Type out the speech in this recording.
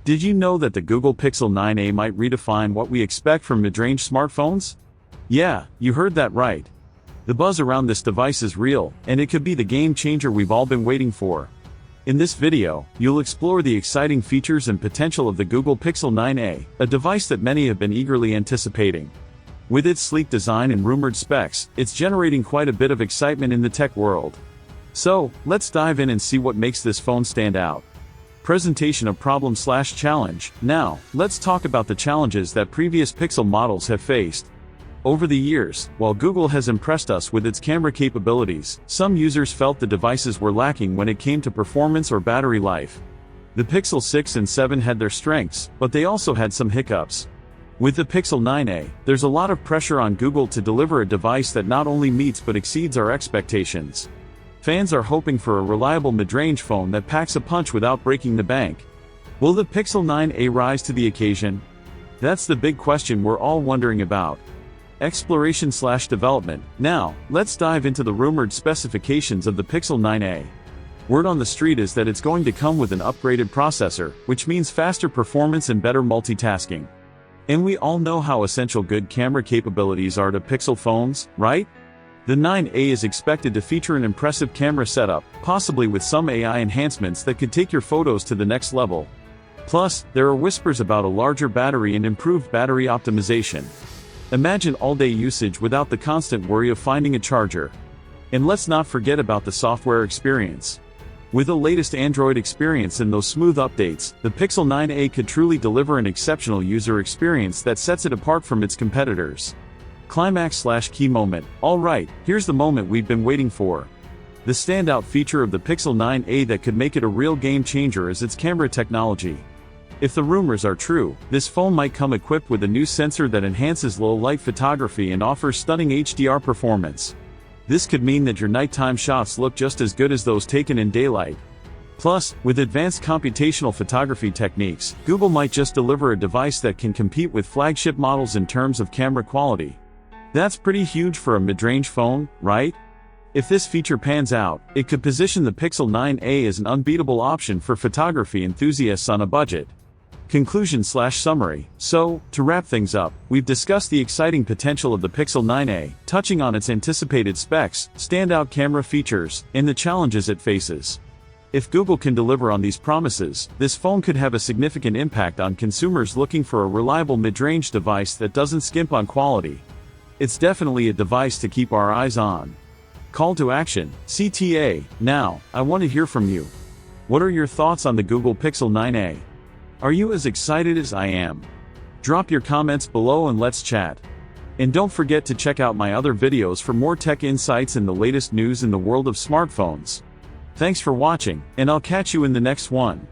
Did you know that the Google Pixel 9a might redefine what we expect from mid-range smartphones? Yeah, you heard that right. The buzz around this device is real, and it could be the game changer we've all been waiting for. In this video, you'll explore the exciting features and potential of the Google Pixel 9a, a device that many have been eagerly anticipating. With its sleek design and rumored specs, it's generating quite a bit of excitement in the tech world. So, let's dive in and see what makes this phone stand out. Presentation of problem/challenge. Now, let's talk about the challenges that previous Pixel models have faced. Over the years, while Google has impressed us with its camera capabilities, some users felt the devices were lacking when it came to performance or battery life. The Pixel 6 and 7 had their strengths, but they also had some hiccups. With the Pixel 9a, there's a lot of pressure on Google to deliver a device that not only meets but exceeds our expectations. Fans are hoping for a reliable mid-range phone that packs a punch without breaking the bank. Will the Pixel 9a rise to the occasion? That's the big question we're all wondering about. Exploration/development. Now, let's dive into the rumored specifications of the Pixel 9a. Word on the street is that it's going to come with an upgraded processor, which means faster performance and better multitasking. And we all know how essential good camera capabilities are to Pixel phones, right? The 9a is expected to feature an impressive camera setup, possibly with some AI enhancements that could take your photos to the next level. Plus, there are whispers about a larger battery and improved battery optimization. Imagine all-day usage without the constant worry of finding a charger. And let's not forget about the software experience. With the latest Android experience and those smooth updates, the Pixel 9a could truly deliver an exceptional user experience that sets it apart from its competitors. Climax/key moment. Alright, here's the moment we've been waiting for. The standout feature of the Pixel 9a that could make it a real game changer is its camera technology. If the rumors are true, this phone might come equipped with a new sensor that enhances low-light photography and offers stunning HDR performance. This could mean that your nighttime shots look just as good as those taken in daylight. Plus, with advanced computational photography techniques, Google might just deliver a device that can compete with flagship models in terms of camera quality. That's pretty huge for a mid-range phone, right? If this feature pans out, it could position the Pixel 9a as an unbeatable option for photography enthusiasts on a budget. Conclusion/summary. So, to wrap things up, we've discussed the exciting potential of the Pixel 9a, touching on its anticipated specs, standout camera features, and the challenges it faces. If Google can deliver on these promises, this phone could have a significant impact on consumers looking for a reliable mid-range device that doesn't skimp on quality. It's definitely a device to keep our eyes on. Call to action, CTA. Now, I want to hear from you. What are your thoughts on the Google Pixel 9a? Are you as excited as I am? Drop your comments below and let's chat. And don't forget to check out my other videos for more tech insights and the latest news in the world of smartphones. Thanks for watching, and I'll catch you in the next one.